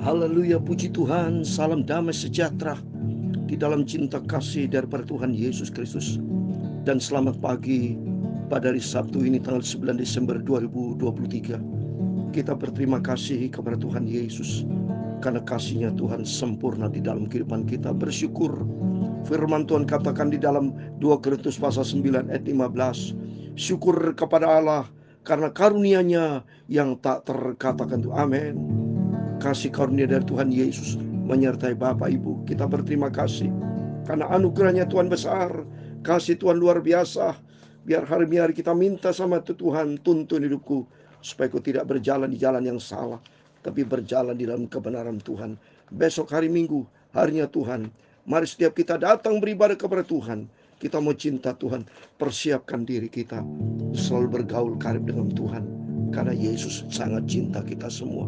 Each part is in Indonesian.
Haleluya, puji Tuhan, salam damai sejahtera di dalam cinta kasih daripada Tuhan Yesus Kristus. Dan selamat pagi pada hari Sabtu ini tanggal 9 Desember 2023. Kita berterima kasih kepada Tuhan Yesus karena kasih-Nya Tuhan sempurna di dalam kehidupan kita. Bersyukur firman Tuhan katakan di dalam 2 Korintus pasal 9 ayat 15. Syukur kepada Allah karena karunia-Nya yang tak terkatakan. Amin. Kasih karunia dari Tuhan Yesus menyertai Bapak Ibu. Kita berterima kasih karena anugerahnya Tuhan besar, kasih Tuhan luar biasa. Biar hari-hari kita minta sama Tuhan, tuntun hidupku supaya aku tidak berjalan di jalan yang salah, tapi berjalan di dalam kebenaran Tuhan. Besok hari Minggu, harinya Tuhan. Mari setiap kita datang beribadah kepada Tuhan. Kita mau cinta Tuhan, persiapkan diri kita selalu bergaul karib dengan Tuhan, karena Yesus sangat cinta kita semua.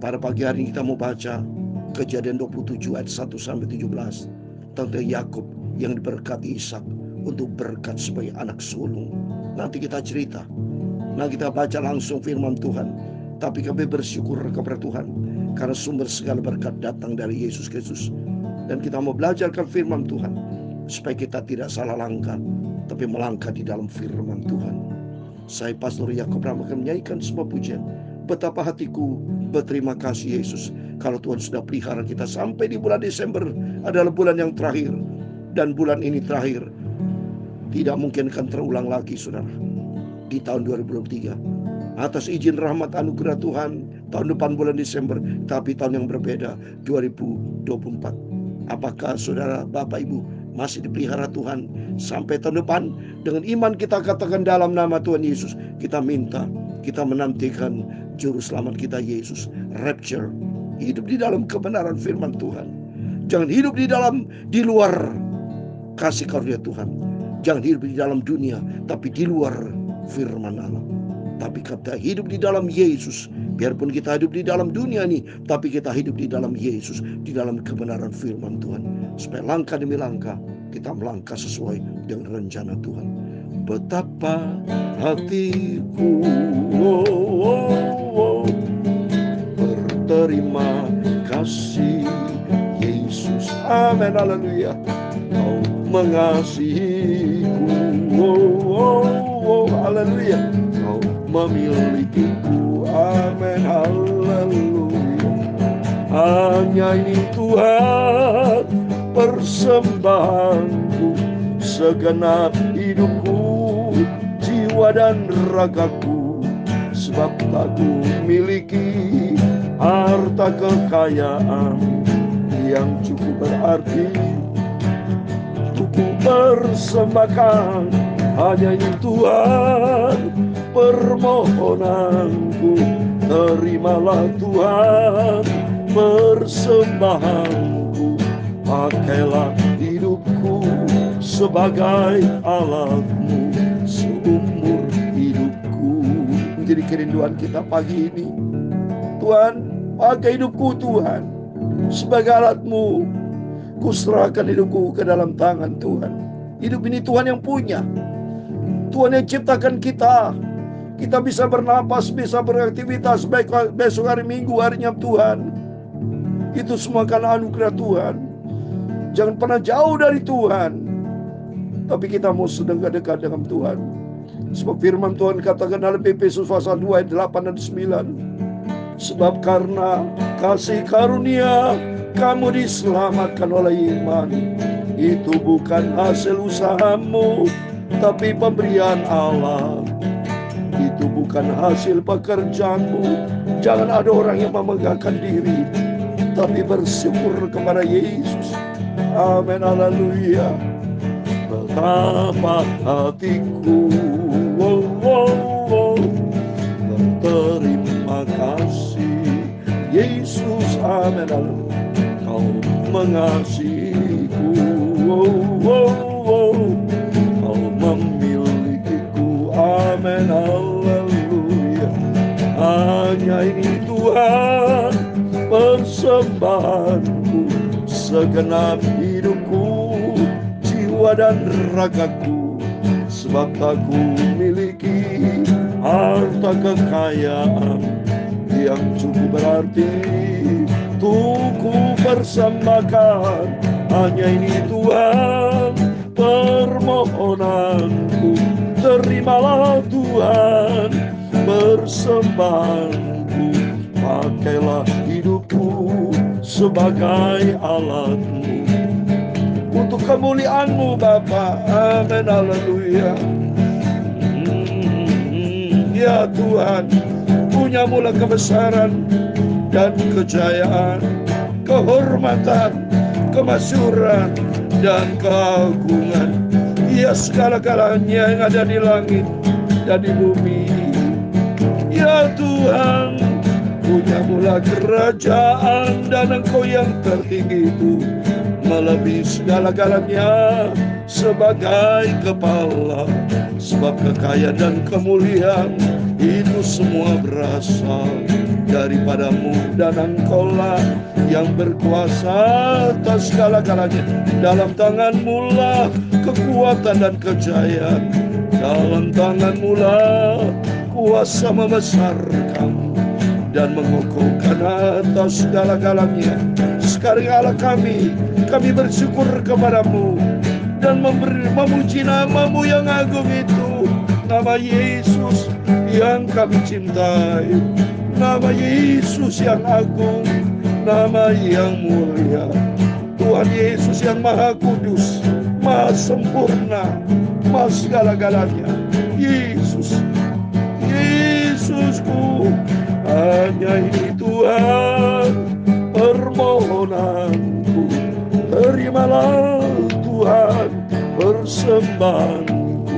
Pada pagi hari ini kita mau baca Kejadian 27 ayat 1 sampai 17 tentang Yakub yang diberkati Ishak untuk berkat sebagai anak sulung. Nanti kita cerita. Nah, kita baca langsung firman Tuhan. Tapi kami bersyukur kepada Tuhan karena sumber segala berkat datang dari Yesus Kristus. Dan kita mau belajarkan firman Tuhan supaya kita tidak salah langkah, tapi melangkah di dalam firman Tuhan. Saya Pastor Yakub akan menyanyikan sebuah pujian. Betapa hatiku berterima kasih Yesus, kalau Tuhan sudah pelihara kita sampai di bulan Desember adalah bulan yang terakhir. Dan bulan ini terakhir, tidak mungkin akan terulang lagi saudara, di tahun 2023. Atas izin rahmat anugerah Tuhan, tahun depan bulan Desember, tapi tahun yang berbeda, 2024. Apakah saudara, Bapak, Ibu masih dipelihara Tuhan sampai tahun depan? Dengan iman kita katakan dalam nama Tuhan Yesus, kita minta, kita menantikan Juru Selamat kita Yesus, rapture, hidup di dalam kebenaran firman Tuhan. Jangan hidup di luar kasih karunia Tuhan. Jangan hidup di dalam dunia, tapi di luar firman Allah. Tapi kita hidup di dalam Yesus. Biarpun kita hidup di dalam dunia ini, tapi kita hidup di dalam Yesus, di dalam kebenaran firman Tuhan. Supaya langkah demi langkah kita melangkah sesuai dengan rencana Tuhan. Betapa hatiku berterima kasih Yesus. Amin, haleluya. Kau mengasihiku, haleluya. Kau memilikiku, amin, haleluya. Hanya ini Tuhan persembahanku, segenap hidupku, jiwa dan ragaku. Sebab tak ku miliki harta kekayaan yang cukup berarti ku persembahkan. Hanya ini Tuhan permohonanku, terimalah Tuhan persembahanku. Pakailah hidupku sebagai alatmu seumur hidupku. Menjadi kerinduan kita pagi ini, Tuhan, pakai hidupku Tuhan sebagai alatmu. Kuserahkan hidupku ke dalam tangan Tuhan. Hidup ini Tuhan yang punya, Tuhan yang ciptakan kita. Kita bisa bernapas, bisa beraktivitas, baik besok hari Minggu, harinya Tuhan. Itu semua karena anugerah Tuhan. Jangan pernah jauh dari Tuhan, tapi kita mau sedang dekat dengan Tuhan. Sebab firman Tuhan katakan dalam Efesus pasal 2 ayat 8 dan 9. Sebab karena kasih karunia kamu diselamatkan oleh iman. Itu bukan hasil usahamu, tapi pemberian Allah. Itu bukan hasil pekerjaanmu. Jangan ada orang yang memegahkan diri, tapi bersyukur kepada Yesus. Amin, haleluya. Betapa hatiku berterima kasih Yesus, amin, haleluya. Kau mengasihiku, kau memilikiku, amin, haleluya. Hanya ini Tuhan persembahanku, segenap hidupku, jiwa dan ragaku. Sebab tak ku miliki harta kekayaan yang cukup berarti Untuk ku persembahkan hanya ini Tuhan permohonanku. Terimalah Tuhan persembahanku. Pakailah hidupku sebagai alatmu untuk kemuliaan-Mu Bapa. Amin, haleluya. Ya Tuhan, punya-Mu lah kebesaran dan kejayaan, kehormatan, kemasyhuran, dan keagungan. Ya segala-galanya yang ada di langit dan di bumi. Ya Tuhan, punya-Mu lah kerajaan, dan Engkau yang tertinggi itu melebihi segala-galanya sebagai kepala. Sebab kekayaan dan kemuliaan itu semua berasal daripada-Mu, dan Engkau-lah yang berkuasa atas segala-galanya. Dalam tangan-Mu lah kekuatan dan kejayaan. Dalam tangan-Mu lah kuasa membesarkan dan mengokohkan atas segala-galanya. Sekarang Allah kami bersyukur kepada-Mu dan memuji nama-Mu yang agung itu, nama Yesus yang kami cintai, nama Yesus yang agung, nama yang mulia. Tuhan Yesus yang maha kudus, maha sempurna, maha segala-galanya. Yesusku, hanya ini Tuhan permohonanku. Terimalah Tuhan persembahanku.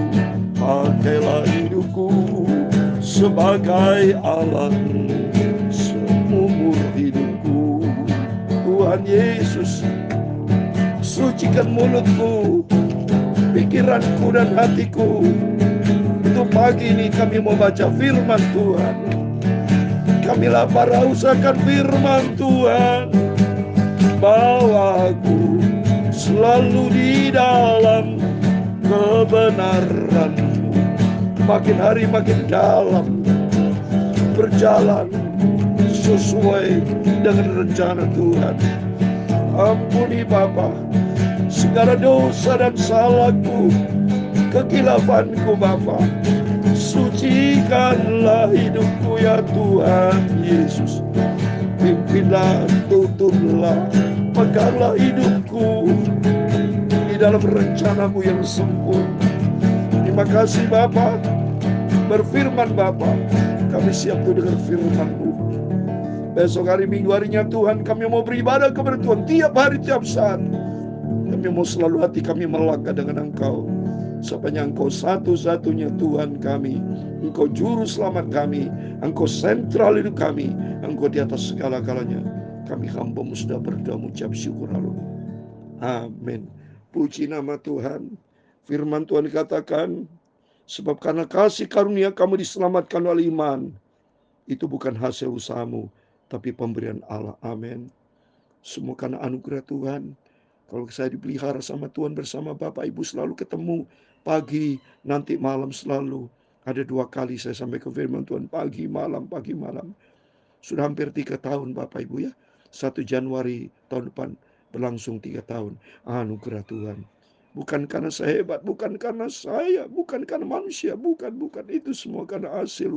Pakailah hidupku sebagai alat-Mu seumur hidupku. Tuhan Yesus, sucikan mulutku, pikiranku dan hatiku. Untuk pagi ini kami mau baca firman Tuhan. Kami lapar haus akan firman Tuhan. Bawa aku selalu di dalam kebenaran-Mu. Makin hari makin dalam, berjalan sesuai dengan rencana Tuhan. Ampuni Bapa segala dosa dan salahku, kekilafanku Bapa. Sucikanlah hidupku ya Tuhan Yesus. Pimpinlah, tuntunlah, peganglah hidupku di dalam rencana-Mu yang sempurna. Terima kasih Bapa. Berfirman Bapa, kami siap untuk dengar firman-Mu. Besok hari Minggu harinya Tuhan, kami mau beribadah kepada Tuhan tiap hari, tiap saat. Kami mau selalu hati kami melangkah dengan Engkau. Sepanjang Engkau satu-satunya Tuhan kami, Engkau juru selamat kami, Engkau sentral hidup kami, Engkau di atas segala-galanya. Kami hamba-Mu sudah berdoa mengucap syukur, haleluya. Amin. Puji nama Tuhan. Firman Tuhan katakan, sebab karena kasih karunia kamu diselamatkan oleh iman. Itu bukan hasil usahamu, tapi pemberian Allah. Amin. Semua karena anugerah Tuhan. Kalau saya dipelihara sama Tuhan, bersama Bapak Ibu selalu ketemu pagi, nanti malam selalu. Ada 2 kali saya sampai ke firman Tuhan, pagi malam, pagi malam. Sudah hampir 3 tahun Bapak Ibu ya. 1 Januari tahun depan berlangsung 3 tahun. Anugerah Tuhan. Bukan karena saya hebat, bukan karena saya, bukan karena manusia, bukan. Itu semua karena hasil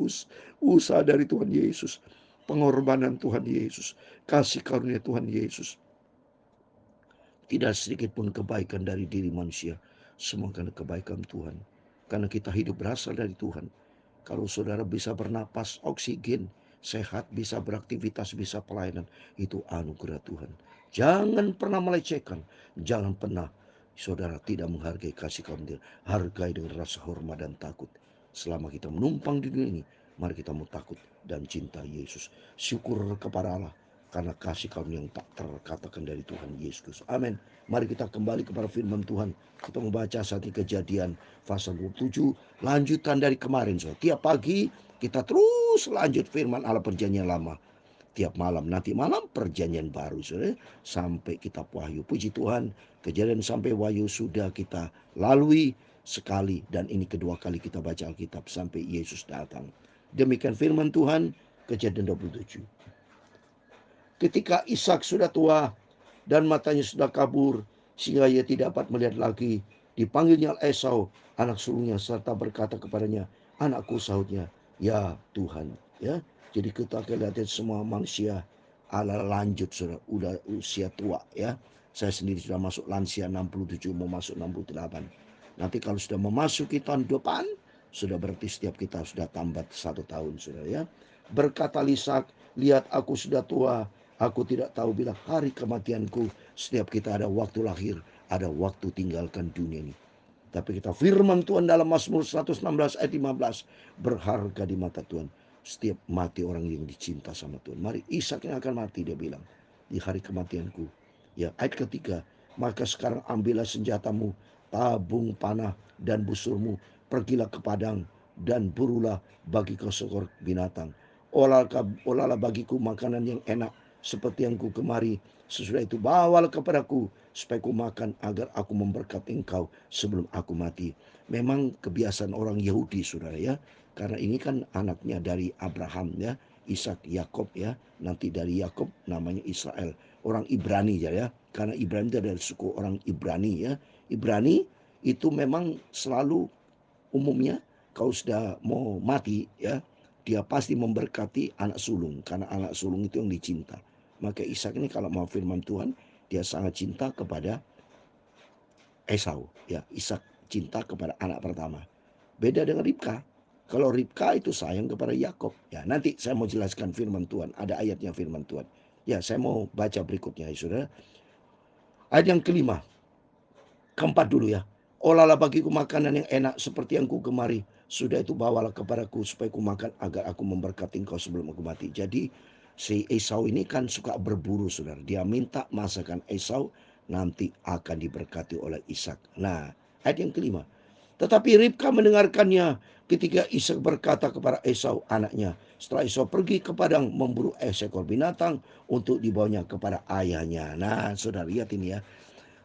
usaha dari Tuhan Yesus. Pengorbanan Tuhan Yesus. Kasih karunia Tuhan Yesus. Tidak sedikit pun kebaikan dari diri manusia. Semua karena kebaikan Tuhan. Karena kita hidup berasal dari Tuhan. Kalau saudara bisa bernapas, oksigen, sehat, bisa beraktivitas, bisa pelayanan, itu anugerah Tuhan. Jangan pernah melecehkan. Jangan pernah saudara tidak menghargai kasih karunia. Hargai dengan rasa hormat dan takut. Selama kita menumpang di dunia ini, mari kita mau takut dan cinta Yesus. Syukur kepada Allah karena kasih karunia yang tak terkatakan dari Tuhan Yesus. Amin. Mari kita kembali kepada firman Tuhan. Kita membaca saat ini Kejadian pasal 27. Lanjutan dari kemarin. So. Tiap pagi kita terus lanjut firman Allah perjanjian lama. Tiap malam, nanti malam perjanjian baru. So. Sampai kita Wahyu. Puji Tuhan. Kejadian sampai Wahyu sudah kita lalui sekali. Dan ini kedua kali kita baca Alkitab sampai Yesus datang. Demikian firman Tuhan. Kejadian 27. ketika Ishak sudah tua dan matanya sudah kabur sehingga ia tidak dapat melihat lagi, dipanggilnya Esau anak sulungnya serta berkata kepadanya, "Anakku," sahutnya, "Ya Tuhan." Ya, jadi kita akan lihat semua manusia ala lanjut sudah udah usia tua ya. Saya sendiri sudah masuk lansia 67, mau masuk 68. Nanti kalau sudah memasuki tahun depan, sudah berarti setiap kita sudah tambah 1 tahun sudah ya. Berkata Ishak, "Lihat aku sudah tua, aku tidak tahu bila hari kematianku." Setiap kita ada waktu lahir, ada waktu tinggalkan dunia ini. Tapi kita firman Tuhan dalam Mazmur 116 ayat 15, berharga di mata Tuhan setiap mati orang yang dicinta sama Tuhan. Mari, Ishak yang akan mati, dia bilang, di hari kematianku. Ya, ayat ketiga, maka sekarang ambillah senjatamu, tabung panah dan busurmu, pergilah ke padang dan burulah bagi kau seekor binatang. Olahlah bagiku makanan yang enak seperti yang ku gemari. Sesudah itu bawalah kepadaku supaya ku makan agar aku memberkati engkau sebelum aku mati. Memang kebiasaan orang Yahudi, saudara ya, karena ini kan anaknya dari Abraham ya, Ishak, Yakob ya, nanti dari Yakob namanya Israel, orang Ibrani ya, karena Ibrani itu dari suku orang Ibrani ya. Ibrani itu memang selalu umumnya kalau sudah mau mati ya, dia pasti memberkati anak sulung karena anak sulung itu yang dicinta. Maka Ishak ini kalau mau firman Tuhan, dia sangat cinta kepada Esau ya. Ishak cinta kepada anak pertama. Beda dengan Ribka. Kalau Ribka itu sayang kepada Yakob. Ya, nanti saya mau jelaskan firman Tuhan. Ada ayatnya firman Tuhan. Ya, saya mau baca berikutnya, ya, saudara. Ayat yang kelima. Keempat dulu ya. Olahlah bagiku makanan yang enak seperti yang ku gemari. Sudah itu bawalah kepadaku supaya ku makan agar aku memberkati engkau sebelum aku mati. Jadi si Esau ini kan suka berburu, saudara. Dia minta masakan Esau nanti akan diberkati oleh Ishak. Nah, ayat yang kelima. Tetapi Ribka mendengarkannya ketika Ishak berkata kepada Esau anaknya. Setelah Esau pergi ke padang memburu seekor binatang untuk dibawanya kepada ayahnya. Nah, saudara lihat ini ya.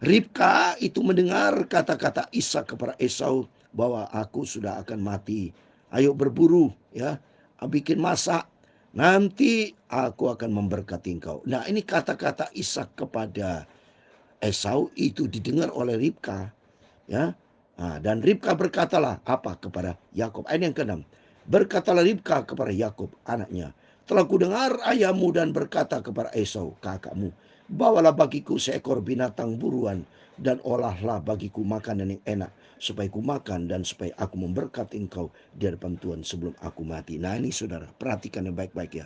Ribka itu mendengar kata-kata Ishak kepada Esau bahwa aku sudah akan mati. Ayo berburu ya, bikin masak. Nanti aku akan memberkati engkau. Nah, ini kata-kata Ishak kepada Esau itu didengar oleh Ribka ya. Nah, dan Ribka berkatalah apa kepada Yakob. Ayat yang ke-6. Berkatalah Ribka kepada Yakob anaknya, telah kudengar ayahmu dan berkata kepada Esau kakakmu, bawalah bagiku seekor binatang buruan dan olahlah bagiku makanan yang enak supaya ku makan dan supaya aku memberkati engkau di hadapan Tuhan sebelum aku mati. Nah, ini saudara, perhatikan yang baik-baik ya.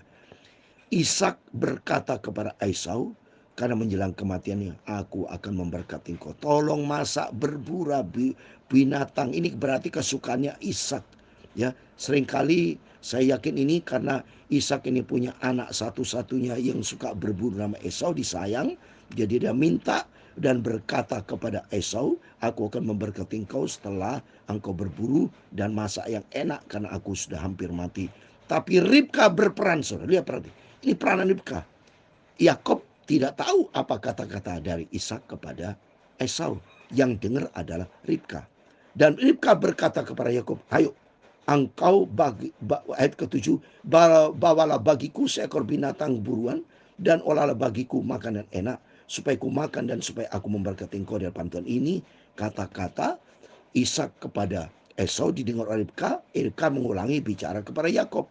Ishak berkata kepada Esau, karena menjelang kematiannya, aku akan memberkati engkau. Tolong masak berbura binatang. Ini berarti kesukaannya Ishak. Ya, seringkali saya yakin ini karena Ishak ini punya anak satu-satunya yang suka berburu nama Esau, disayang. Jadi dia minta dan berkata kepada Esau, aku akan memberkati engkau setelah engkau berburu dan masak yang enak karena aku sudah hampir mati. Tapi Ribka berperan, saudara. Lihat berarti. Ini peranan Ribka. Yakob tidak tahu apa kata-kata dari Ishak kepada Esau. Yang dengar adalah Ribka. Dan Ribka berkata kepada Yakob, ayo engkau ayat ke-7, bawalah bagiku seekor binatang buruan dan olahlah bagiku makanan enak supaya ku makan dan supaya aku memberkati engkau di hadapan Tuhan. Ini kata-kata Ishak kepada Esau didengar oleh Ribka. Ribka mengulangi bicara kepada Yakob.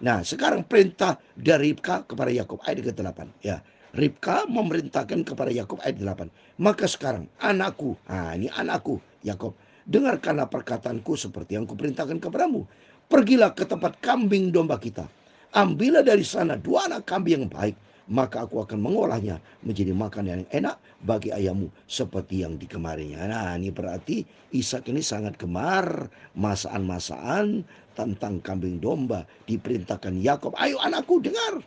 Nah, sekarang perintah dari Ribka kepada Yakob ayat ke-8 ya. Ribka memerintahkan kepada Yakob ayat 8. Maka sekarang anakku, ini anakku Yakob, dengarkanlah perkataanku seperti yang kuperintahkan kepadamu. Pergilah ke tempat kambing domba kita. Ambillah dari sana 2 anak kambing yang baik, maka aku akan mengolahnya menjadi makanan yang enak bagi ayahmu seperti yang digemarinya. Nah, ini berarti Ishak ini sangat gemar masakan-masakan tentang kambing domba. Diperintahkan Yakob, ayo anakku dengar,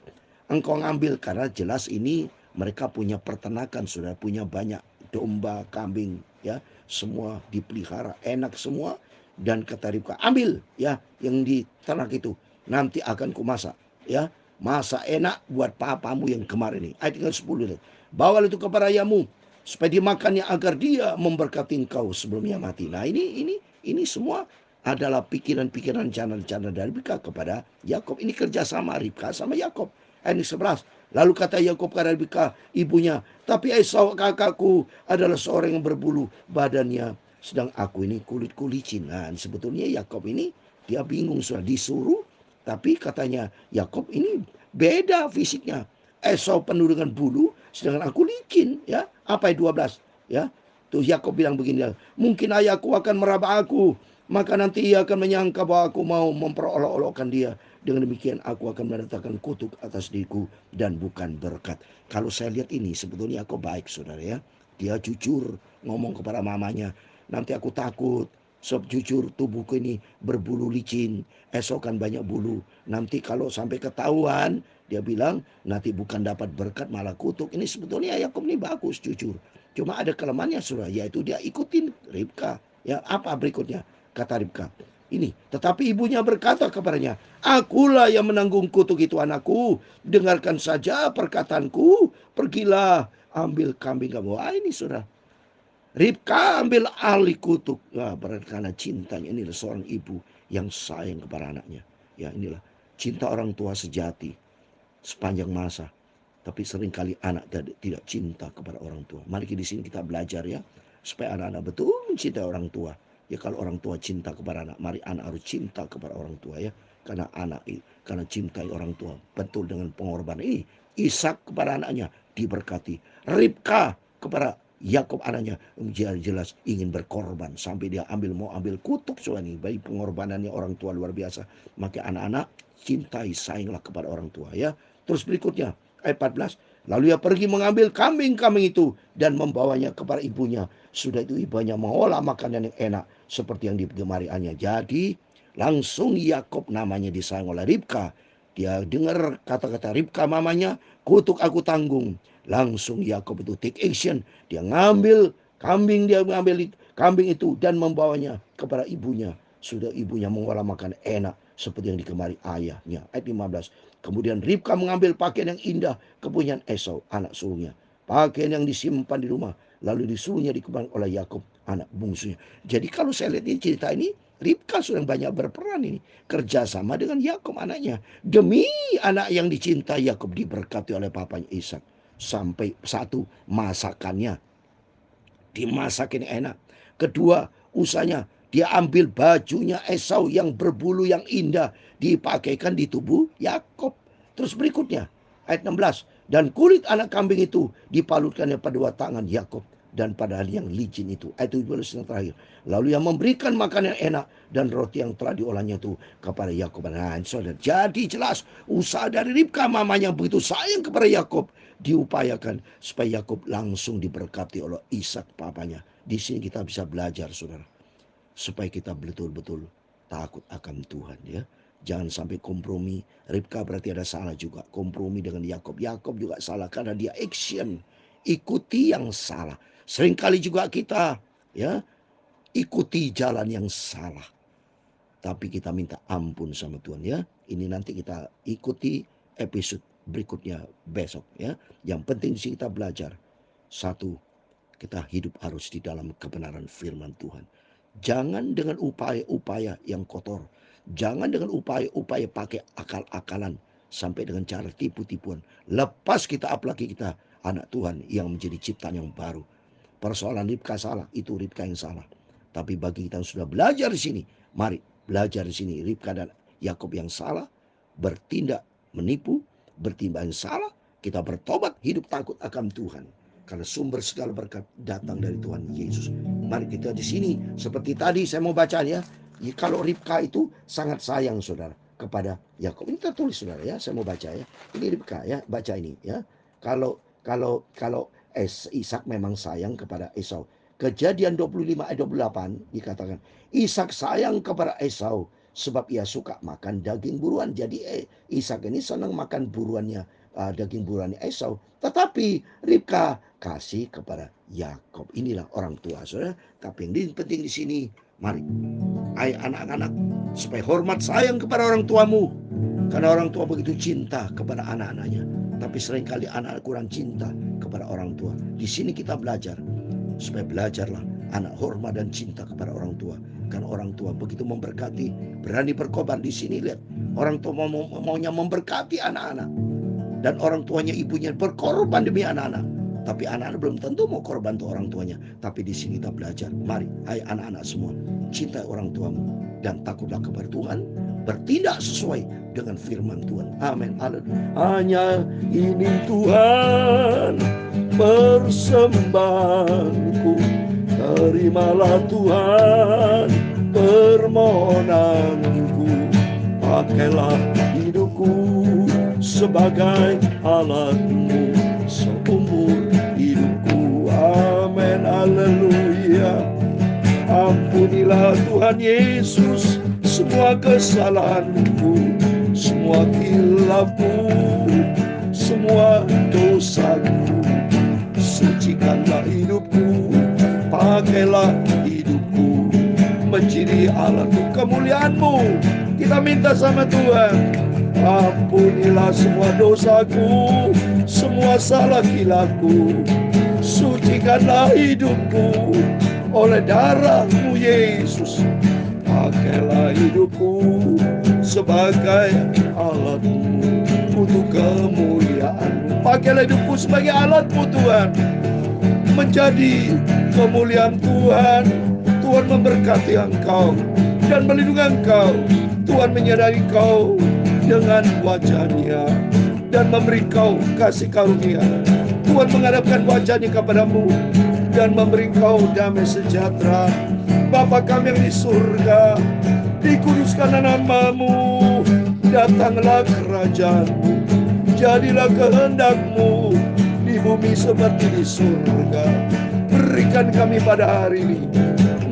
engkau ngambil, karena jelas ini mereka punya peternakan, sudah punya banyak domba, kambing ya, semua dipelihara enak semua. Dan kata Ribka, ambil ya yang di ternak itu, nanti akan kumasak ya, masak enak buat papamu yang kemarin ini. Ayat 10, bawalah itu kepada ayahmu supaya dimakannya agar dia memberkati engkau sebelumnya mati. Nah, ini semua adalah pikiran-pikiran rencana-rencana dari Ribka kepada Yakob. Ini kerjasama Ribka sama Yakob. Ayat 11, Lalu kata Yakub kepada Ribka ibunya, tapi Esau kakakku adalah seorang yang berbulu badannya, sedang aku ini kulitku licin. Nah, sebetulnya Yakub ini dia bingung, sudah disuruh, tapi katanya Yakub ini beda fisiknya. Esau penuh dengan bulu, sedangkan aku licin. Ya, apa 12? Ya, tuh Yakub bilang begini, mungkin ayahku akan meraba aku, maka nanti ia akan menyangka bahwa aku mau memperolok-olokkan dia. Dengan demikian aku akan mendatangkan kutuk atas diriku dan bukan berkat. Kalau saya lihat ini sebetulnya aku baik, saudara ya. Dia jujur ngomong kepada mamanya, nanti aku takut. Sob jujur tubuhku ini berbulu licin, esok kan banyak bulu. Nanti kalau sampai ketahuan, dia bilang nanti bukan dapat berkat malah kutuk. Ini sebetulnya Yakub ini bagus, jujur. Cuma ada kelemahannya, saudara, yaitu dia ikutin Ribka. Ya, apa berikutnya? Kata Ribka, ini, tetapi ibunya berkata kepadanya, akulah yang menanggung kutuk itu anakku. Dengarkan saja perkataanku. Pergilah ambil kambing kamu. Ini sudah. Ribka ambil alih kutuk. Ya, berarti karena cintanya. Inilah seorang ibu yang sayang kepada anaknya. Ya, inilah cinta orang tua sejati sepanjang masa. Tapi seringkali anak tidak cinta kepada orang tua. Mari di sini kita belajar ya. Supaya anak-anak betul mencintai orang tua. Ya kalau orang tua cinta kepada anak, mari anak harus cinta kepada orang tua ya. Karena cintai orang tua betul dengan pengorbanan ini. Ishak kepada anaknya diberkati. Ribka kepada Yakub anaknya jelas ingin berkorban sampai dia mau ambil kutuk soalnya bagi pengorbanannya orang tua luar biasa. Maka anak-anak cintai sayanglah kepada orang tua ya. Terus berikutnya ayat 14. Lalu ia pergi mengambil kambing-kambing itu dan membawanya kepada ibunya. Sudah itu ibunya mengolah makanan yang enak seperti yang digemariannya. Jadi langsung Yakub namanya disayang oleh Ribka. Dia dengar kata-kata Ribka mamanya, kutuk aku tanggung. Langsung Yakub itu take action. Dia ngambil kambing itu dan membawanya kepada ibunya. Sudah ibunya mengolah makan enak seperti yang digemari ayahnya. Ayat 15. Kemudian Ribka mengambil pakaian yang indah kepunyaan Esau, anak sulungnya. Pakaian yang disimpan di rumah, lalu disuruhnya dikembang oleh Yakub, anak bungsunya. Jadi kalau saya lihat ini cerita ini, Ribka sudah banyak berperan ini. Kerjasama dengan Yakub anaknya. Demi anak yang dicintai Yakub diberkati oleh papanya Ishak. Sampai satu, masakannya dimasakin enak. Kedua, usahanya dia ambil bajunya Esau yang berbulu yang indah dipakaikan di tubuh Yakub. Terus berikutnya ayat 16, dan kulit anak kambing itu dipalutkannya pada dua tangan Yakub dan pada yang licin itu. Ayat 17 yang terakhir. Lalu yang memberikan makanan yang enak dan roti yang telah diolahnya itu kepada Yakub. Nah, saudara, jadi jelas usaha dari Ribka mamanya begitu sayang kepada Yakub diupayakan supaya Yakub langsung diberkati oleh Ishak papanya. Di sini kita bisa belajar, saudara, supaya kita betul-betul takut akan Tuhan ya. Jangan sampai kompromi. Ribka berarti ada salah juga. Kompromi dengan Yakub. Yakub juga salah karena dia action. Ikuti yang salah. Seringkali juga kita ya ikuti jalan yang salah. Tapi kita minta ampun sama Tuhan ya. Ini nanti kita ikuti episode berikutnya besok ya. Yang penting sih kita belajar. Satu, kita hidup harus di dalam kebenaran firman Tuhan. Jangan dengan upaya-upaya yang kotor. Jangan dengan upaya-upaya pakai akal-akalan sampai dengan cara tipu-tipuan. Lepas kita, apalagi kita anak Tuhan yang menjadi ciptaan yang baru. Persoalan Ribka salah, itu Ribka yang salah. Tapi bagi kita yang sudah belajar di sini, mari belajar di sini. Ribka dan Yakub yang salah, bertindak menipu, bertindak yang salah, kita bertobat, hidup takut akan Tuhan. Karena sumber segala berkat datang dari Tuhan Yesus. Mari kita di sini, seperti tadi saya mau baca ya. Kalau Ribka itu sangat sayang saudara kepada Yakub. Ini tertulis saudara ya, saya mau baca ya. Ini Ribka ya, baca ini ya. Kalau Ishak memang sayang kepada Esau. Kejadian 25 ayat 28 dikatakan, Ishak sayang kepada Esau sebab ia suka makan daging buruan. Jadi Ishak ini senang makan buruannya, daging buruannya Esau. Tetapi Ribka kasih kepada Yakub. Inilah orang tua, saudara. Tapi yang penting di sini, mari, hai anak-anak, supaya hormat sayang kepada orang tuamu. Karena orang tua begitu cinta kepada anak-anaknya. Tapi seringkali anak kurang cinta kepada orang tua. Di sini kita belajar. Supaya belajarlah anak hormat dan cinta kepada orang tua. Karena orang tua begitu memberkati. Berani berkorban. Di sini lihat. Orang tua maunya memberkati anak-anak. dan orang tuanya, ibunya berkorban demi anak-anak. Tapi anak-anak belum tentu mau korban untuk orang tuanya. Tapi di sini kita belajar, mari, hai anak-anak semua, cintai orang tuamu dan takutlah kepada Tuhan, bertindak sesuai dengan firman Tuhan. Amin. Haleluya. Hanya ini Tuhan persembahanku, terimalah Tuhan permohonanku, pakailah hidupku sebagai alatmu seumur hidupku. Amin. Haleluya. Ampunilah Tuhan Yesus semua kesalahanku, semua khilafku, semua dosaku. Sucikanlah hidupku, pakailah hidupku menjadi alat kemuliaan-Mu. Kita minta sama Tuhan, ampunilah semua dosaku, semua salah khilafku. Sucikanlah hidupku oleh darah-Mu Yesus. Pakailah hidupku sebagai alat-Mu untuk kemuliaan-Mu. Pakailah hidupku sebagai alat-Mu Tuhan, menjadi kemuliaan Tuhan. Tuhan memberkati engkau dan melindungi engkau. Tuhan menyadari engkau dengan wajah-Nya dan memberi engkau kasih karunia. Tuhan menghadapkan wajah-Nya kepadamu dan memberi engkau damai sejahtera. Bapa kami yang di surga, dikuduskanlah nama-Mu, datanglah kerajaan-Mu, jadilah kehendak-Mu di bumi seperti di surga. Berikan kami pada hari ini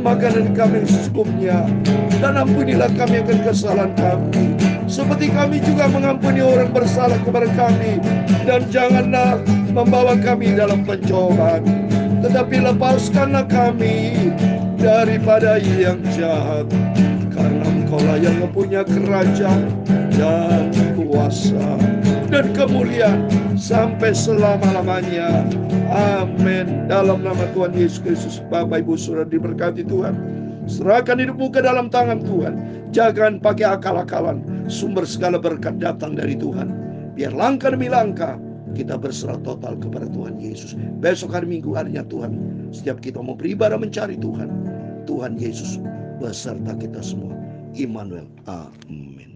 makanan kami secukupnya, dan ampunilah kami akan kesalahan kami, seperti kami juga mengampuni orang bersalah kepada kami. Dan janganlah membawa kami dalam pencobaan, tetapi lepaskanlah kami daripada yang jahat, karena Engkau-lah yang mempunyai kerajaan dan kuasa dan kemuliaan sampai selama-lamanya. Amin. Dalam nama Tuhan Yesus Kristus. Bapak Ibu Saudara diberkati Tuhan. Serahkan hidupmu ke dalam tangan Tuhan. Jangan pakai akal-akalan. Sumber segala berkat datang dari Tuhan. Biar langkah demi langkah kita berserah total kepada Tuhan Yesus. Besok hari Minggu harinya Tuhan, setiap kita mau beribadah mencari Tuhan, Tuhan Yesus beserta kita semua. Immanuel. Amin.